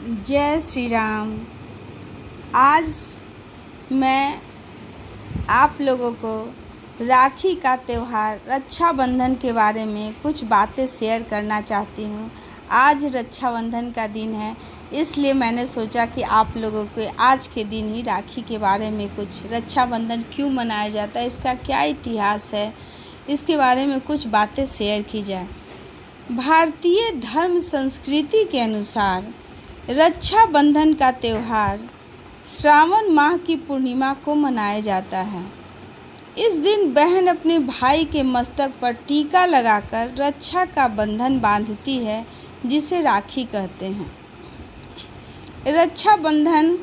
जय श्री राम। आज मैं आप लोगों को राखी का त्यौहार रक्षाबंधन के बारे में कुछ बातें शेयर करना चाहती हूँ। आज रक्षाबंधन का दिन है, इसलिए मैंने सोचा कि आप लोगों को आज के दिन ही राखी के बारे में कुछ रक्षाबंधन क्यों मनाया जाता है, इसका क्या इतिहास है, इसके बारे में कुछ बातें शेयर की जाए। भारतीय धर्म संस्कृति के अनुसार रक्षाबंधन का त्यौहार श्रावण माह की पूर्णिमा को मनाया जाता है। इस दिन बहन अपने भाई के मस्तक पर टीका लगाकर रक्षा का बंधन बांधती है, जिसे राखी कहते हैं। रक्षाबंधन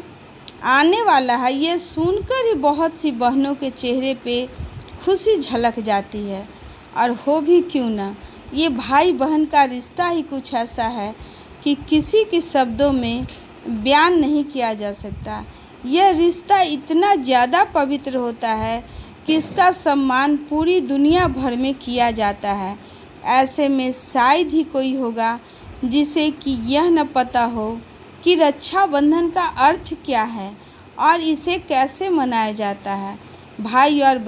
आने वाला है, ये सुनकर ही बहुत सी बहनों के चेहरे पे खुशी झलक जाती है। और हो भी क्यों ना, ये भाई बहन का रिश्ता ही कुछ ऐसा है कि किसी के शब्दों में बयान नहीं किया जा सकता। यह रिश्ता इतना ज़्यादा पवित्र होता है कि इसका सम्मान पूरी दुनिया भर में किया जाता है। ऐसे में शायद ही कोई होगा जिसे कि यह न पता हो कि रक्षाबंधन का अर्थ क्या है और इसे कैसे मनाया जाता है। भाई और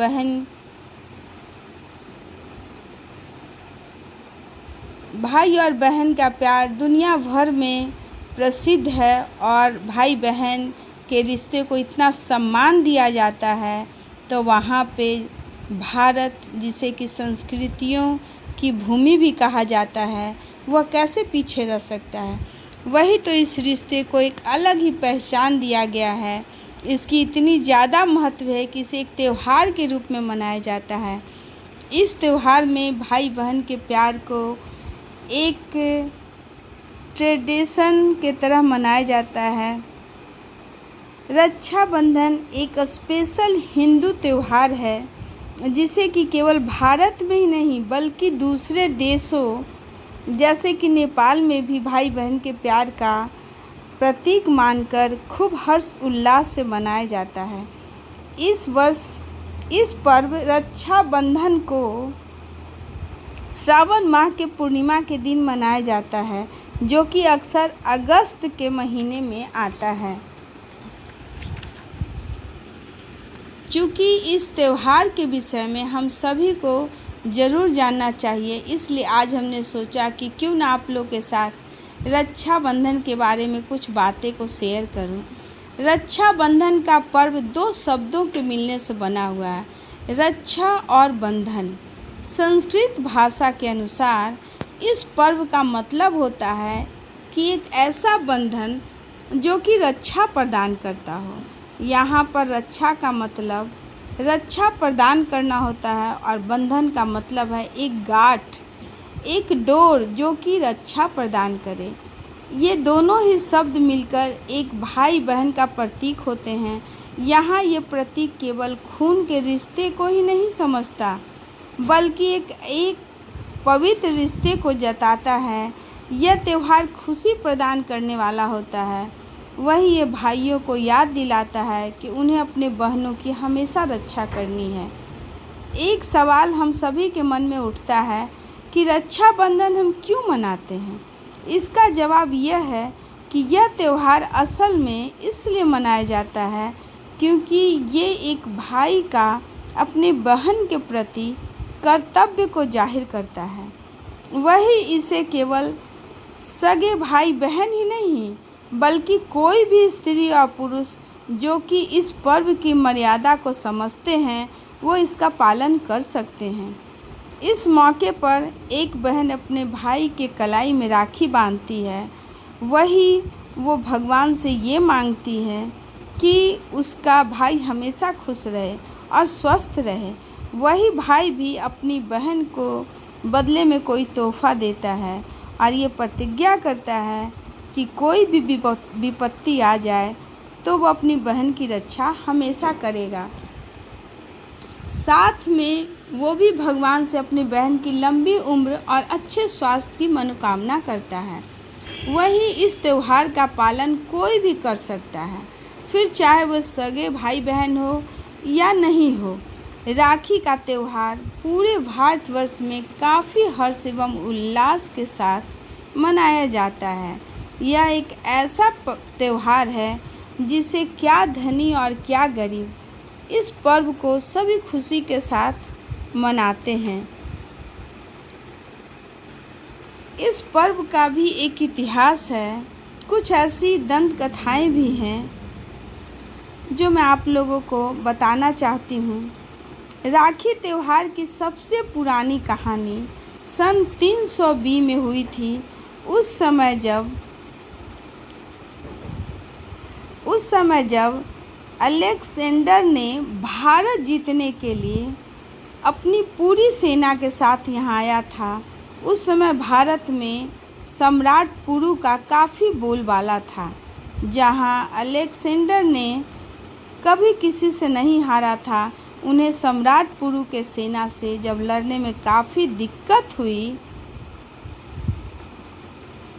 बहन का प्यार दुनिया भर में प्रसिद्ध है और भाई बहन के रिश्ते को इतना सम्मान दिया जाता है, तो वहाँ पे भारत, जिसे कि संस्कृतियों की भूमि भी कहा जाता है, वह कैसे पीछे रह सकता है। वही तो इस रिश्ते को एक अलग ही पहचान दिया गया है। इसकी इतनी ज़्यादा महत्व है कि इसे एक त्यौहार के रूप में मनाया जाता है। इस त्यौहार में भाई बहन के प्यार को एक ट्रेडिशन के तरह मनाया जाता है। रक्षाबंधन एक स्पेशल हिंदू त्यौहार है, जिसे कि केवल भारत में ही नहीं बल्कि दूसरे देशों जैसे कि नेपाल में भी भाई बहन के प्यार का प्रतीक मानकर खूब हर्ष उल्लास से मनाया जाता है। इस वर्ष इस पर्व रक्षाबंधन को श्रावण माह के पूर्णिमा के दिन मनाया जाता है, जो कि अक्सर अगस्त के महीने में आता है। चूँकि इस त्यौहार के विषय में हम सभी को ज़रूर जानना चाहिए, इसलिए आज हमने सोचा कि क्यों ना आप लोग के साथ रक्षाबंधन के बारे में कुछ बातें को शेयर करूं। रक्षाबंधन का पर्व दो शब्दों के मिलने से बना हुआ है, रक्षा और बंधन। संस्कृत भाषा के अनुसार इस पर्व का मतलब होता है कि एक ऐसा बंधन जो कि रक्षा प्रदान करता हो। यहाँ पर रक्षा का मतलब रक्षा प्रदान करना होता है और बंधन का मतलब है एक गांठ, एक डोर जो कि रक्षा प्रदान करे। ये दोनों ही शब्द मिलकर एक भाई बहन का प्रतीक होते हैं। यहाँ ये प्रतीक केवल खून के रिश्ते को ही नहीं समझता, बल्कि एक पवित्र रिश्ते को जताता है। यह त्यौहार खुशी प्रदान करने वाला होता है। वही ये भाइयों को याद दिलाता है कि उन्हें अपने बहनों की हमेशा रक्षा करनी है। एक सवाल हम सभी के मन में उठता है कि रक्षाबंधन हम क्यों मनाते हैं। इसका जवाब यह है कि यह त्यौहार असल में इसलिए मनाया जाता है क्योंकि ये एक भाई का अपने बहन के प्रति कर्तव्य को जाहिर करता है। वही इसे केवल सगे भाई बहन ही नहीं बल्कि कोई भी स्त्री और पुरुष जो कि इस पर्व की मर्यादा को समझते हैं, वो इसका पालन कर सकते हैं। इस मौके पर एक बहन अपने भाई के कलाई में राखी बांधती है। वही वो भगवान से ये मांगती है कि उसका भाई हमेशा खुश रहे और स्वस्थ रहे। वही भाई भी अपनी बहन को बदले में कोई तोहफ़ा देता है और ये प्रतिज्ञा करता है कि कोई भी विपत्ति आ जाए तो वो अपनी बहन की रक्षा हमेशा करेगा। साथ में वो भी भगवान से अपनी बहन की लंबी उम्र और अच्छे स्वास्थ्य की मनोकामना करता है। वही इस त्यौहार का पालन कोई भी कर सकता है, फिर चाहे वह सगे भाई बहन हो या नहीं हो। राखी का त्यौहार पूरे भारतवर्ष में काफ़ी हर्ष एवं उल्लास के साथ मनाया जाता है। यह एक ऐसा त्यौहार है जिसे क्या धनी और क्या गरीब इस पर्व को सभी खुशी के साथ मनाते हैं। इस पर्व का भी एक इतिहास है, कुछ ऐसी दंत कथाएँ भी हैं जो मैं आप लोगों को बताना चाहती हूँ। राखी त्यौहार की सबसे पुरानी कहानी सन 320 में हुई थी। उस समय जब अलेक्जेंडर ने भारत जीतने के लिए अपनी पूरी सेना के साथ यहाँ आया था। उस समय भारत में सम्राट पुरु का काफ़ी बोलबाला था। जहाँ अलेक्जेंडर ने कभी किसी से नहीं हारा था, उन्हें सम्राट पुरु के सेना से जब लड़ने में काफ़ी दिक्कत हुई,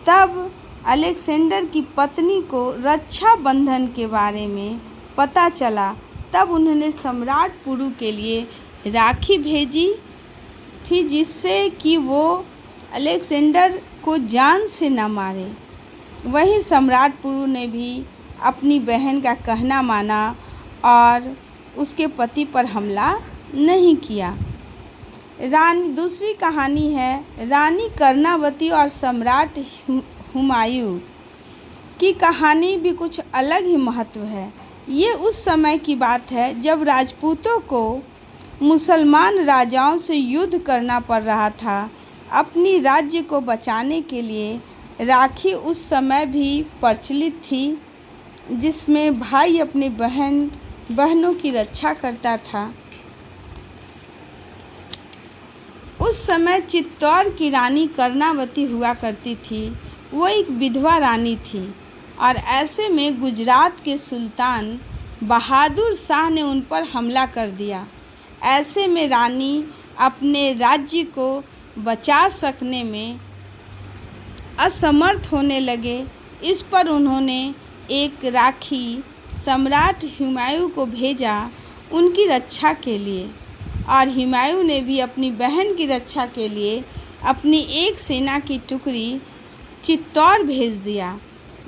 तब अलेक्जेंडर की पत्नी को रक्षा बंधन के बारे में पता चला। तब उन्होंने सम्राट पुरु के लिए राखी भेजी थी, जिससे कि वो अलेक्जेंडर को जान से न मारे। वहीं सम्राट पुरु ने भी अपनी बहन का कहना माना और उसके पति पर हमला नहीं किया। दूसरी कहानी है रानी कर्णावती और सम्राट हुमायूं की कहानी भी कुछ अलग ही महत्व है। ये उस समय की बात है जब राजपूतों को मुसलमान राजाओं से युद्ध करना पड़ रहा था। अपनी राज्य को बचाने के लिए राखी उस समय भी प्रचलित थी, जिसमें भाई अपनी बहनों की रक्षा करता था। उस समय चित्तौड़ की रानी कर्णावती हुआ करती थी। वो एक विधवा रानी थी और ऐसे में गुजरात के सुल्तान बहादुर शाह ने उन पर हमला कर दिया। ऐसे में रानी अपने राज्य को बचा सकने में असमर्थ होने लगे। इस पर उन्होंने एक राखी सम्राट हुमायूं को भेजा उनकी रक्षा के लिए, और हुमायूं ने भी अपनी बहन की रक्षा के लिए अपनी एक सेना की टुकड़ी चित्तौड़ भेज दिया,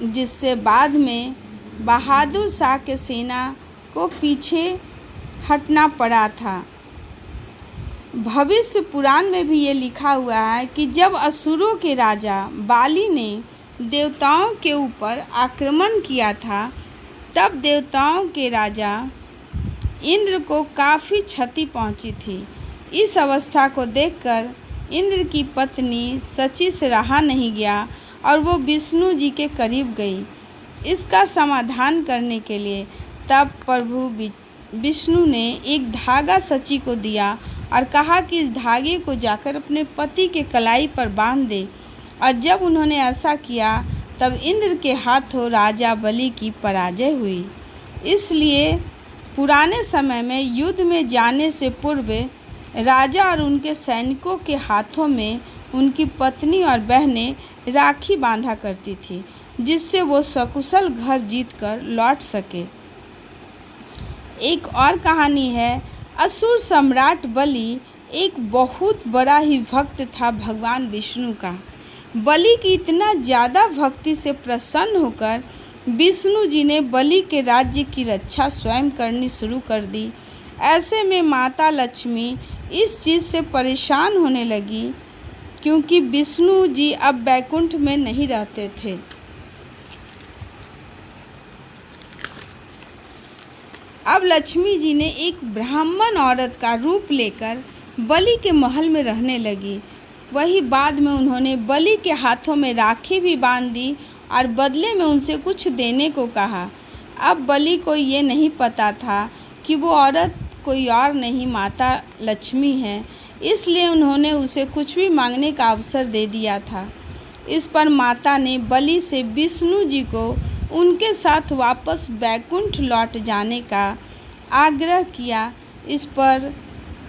जिससे बाद में बहादुर शाह के सेना को पीछे हटना पड़ा था। भविष्य पुराण में भी ये लिखा हुआ है कि जब असुरों के राजा बाली ने देवताओं के ऊपर आक्रमण किया था, तब देवताओं के राजा इंद्र को काफ़ी क्षति पहुंची थी। इस अवस्था को देखकर इंद्र की पत्नी शची से रहा नहीं गया और वो विष्णु जी के करीब गई इसका समाधान करने के लिए। तब प्रभु विष्णु ने एक धागा शची को दिया और कहा कि इस धागे को जाकर अपने पति के कलाई पर बांध दे। और जब उन्होंने ऐसा किया, तब इंद्र के हाथों राजा बलि की पराजय हुई। इसलिए पुराने समय में युद्ध में जाने से पूर्व राजा और उनके सैनिकों के हाथों में उनकी पत्नी और बहनें राखी बांधा करती थी, जिससे वो सकुशल घर जीतकर लौट सके। एक और कहानी है, असुर सम्राट बलि एक बहुत बड़ा ही भक्त था भगवान विष्णु का। बलि की इतना ज़्यादा भक्ति से प्रसन्न होकर विष्णु जी ने बलि के राज्य की रक्षा स्वयं करनी शुरू कर दी। ऐसे में माता लक्ष्मी इस चीज़ से परेशान होने लगी, क्योंकि विष्णु जी अब बैकुंठ में नहीं रहते थे। अब लक्ष्मी जी ने एक ब्राह्मण औरत का रूप लेकर बलि के महल में रहने लगी। वही बाद में उन्होंने बलि के हाथों में राखी भी बांध दी और बदले में उनसे कुछ देने को कहा। अब बलि को ये नहीं पता था कि वो औरत कोई और नहीं माता लक्ष्मी है, इसलिए उन्होंने उसे कुछ भी मांगने का अवसर दे दिया था। इस पर माता ने बलि से विष्णु जी को उनके साथ वापस बैकुंठ लौट जाने का आग्रह किया। इस पर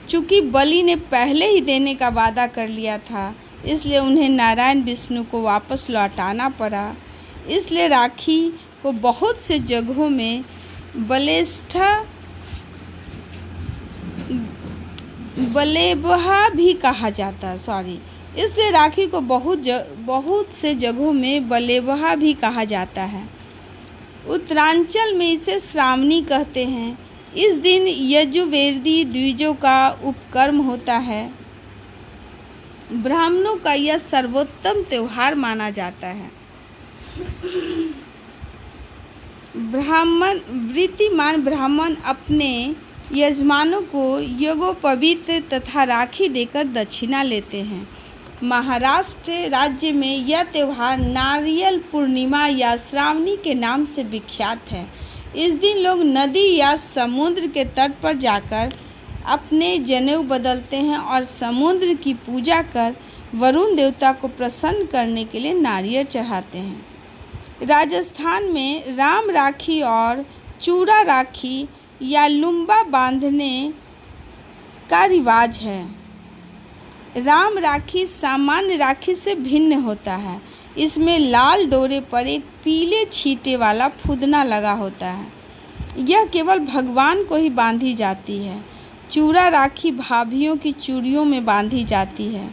चूँकि बलि ने पहले ही देने का वादा कर लिया था, इसलिए उन्हें नारायण विष्णु को वापस लौटाना पड़ा। इसलिए राखी को बहुत से जगहों में बलेबहा भी कहा जाता है। इसलिए राखी को बहुत से जगहों में बलेबहा भी कहा जाता है। उत्तरांचल में इसे श्रावणी कहते हैं। इस दिन यजुर्वेदी द्विजों का उपकर्म होता है। ब्राह्मणों का यह सर्वोत्तम त्यौहार माना जाता है। वृत्तिमान ब्राह्मण अपने यजमानों को यज्ञोपवीत तथा राखी देकर दक्षिणा लेते हैं। महाराष्ट्र राज्य में यह त्यौहार नारियल पूर्णिमा या श्रावणी के नाम से विख्यात है। इस दिन लोग नदी या समुद्र के तट पर जाकर अपने जनेऊ बदलते हैं और समुद्र की पूजा कर वरुण देवता को प्रसन्न करने के लिए नारियल चढ़ाते हैं। राजस्थान में राम राखी और चूड़ा राखी या लुम्बा बांधने का रिवाज है। राम राखी सामान्य राखी से भिन्न होता है। इसमें लाल डोरे पर एक पीले छींटे वाला फुदना लगा होता है। यह केवल भगवान को ही बांधी जाती है। चूड़ा राखी भाभीयों की चूड़ियों में बांधी जाती है।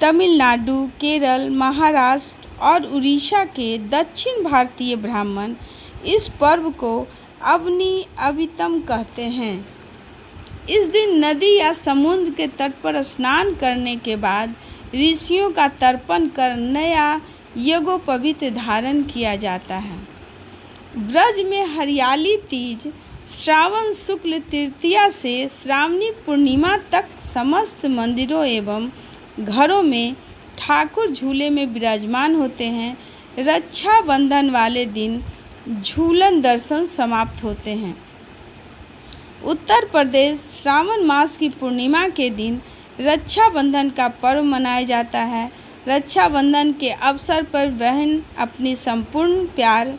तमिलनाडु, केरल, महाराष्ट्र और उड़ीसा के दक्षिण भारतीय ब्राह्मण इस पर्व को अवनी अभितम कहते हैं। इस दिन नदी या समुद्र के तट पर स्नान करने के बाद ऋषियों का तर्पण कर नया यज्ञोपवीत धारण किया जाता है। ब्रज में हरियाली तीज श्रावण शुक्ल तृतीया से श्रावणी पूर्णिमा तक समस्त मंदिरों एवं घरों में ठाकुर झूले में विराजमान होते हैं। रक्षाबंधन वाले दिन झूलन दर्शन समाप्त होते हैं। उत्तर प्रदेश श्रावण मास की पूर्णिमा के दिन रक्षाबंधन का पर्व मनाया जाता है। रक्षाबंधन के अवसर पर बहन अपनी संपूर्ण प्यार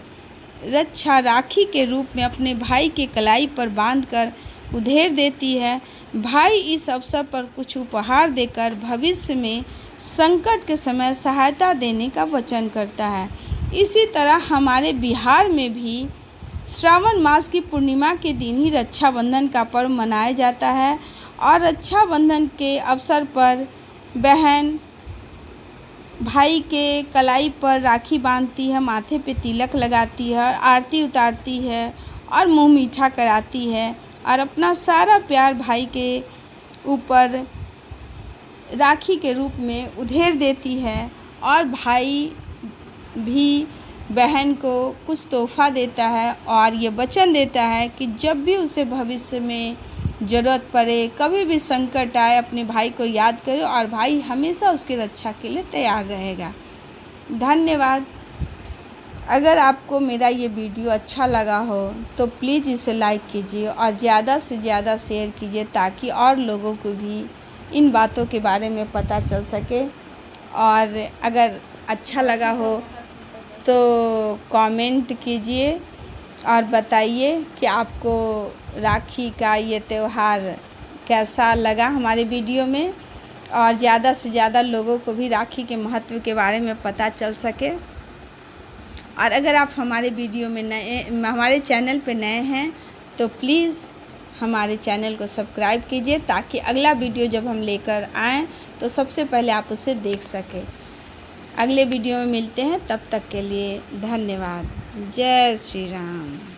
रक्षा राखी के रूप में अपने भाई के कलाई पर बांधकर उधेड़ देती है। भाई इस अवसर पर कुछ उपहार देकर भविष्य में संकट के समय सहायता देने का वचन करता है। इसी तरह हमारे बिहार में भी श्रावण मास की पूर्णिमा के दिन ही रक्षाबंधन का पर्व मनाया जाता है और रक्षाबंधन के अवसर पर बहन भाई के कलाई पर राखी बांधती है, माथे पे तिलक लगाती है, आरती उतारती है और मुंह मीठा कराती है और अपना सारा प्यार भाई के ऊपर राखी के रूप में उधेड़ देती है। और भाई भी बहन को कुछ तोहफा देता है और ये वचन देता है कि जब भी उसे भविष्य में ज़रूरत पड़े, कभी भी संकट आए, अपने भाई को याद करे और भाई हमेशा उसकी रक्षा के लिए तैयार रहेगा। धन्यवाद। अगर आपको मेरा ये वीडियो अच्छा लगा हो तो प्लीज़ इसे लाइक कीजिए और ज़्यादा से ज़्यादा शेयर कीजिए ताकि और लोगों को भी इन बातों के बारे में पता चल सके। और अगर अच्छा लगा हो तो कमेंट कीजिए और बताइए कि आपको राखी का ये त्यौहार कैसा लगा हमारे वीडियो में, और ज़्यादा से ज़्यादा लोगों को भी राखी के महत्व के बारे में पता चल सके। और अगर आप हमारे वीडियो में हमारे चैनल पे नए हैं तो प्लीज़ हमारे चैनल को सब्सक्राइब कीजिए ताकि अगला वीडियो जब हम लेकर आएँ तो सबसे पहले आप उसे देख सकें। अगले वीडियो में मिलते हैं, तब तक के लिए धन्यवाद। जय श्री राम।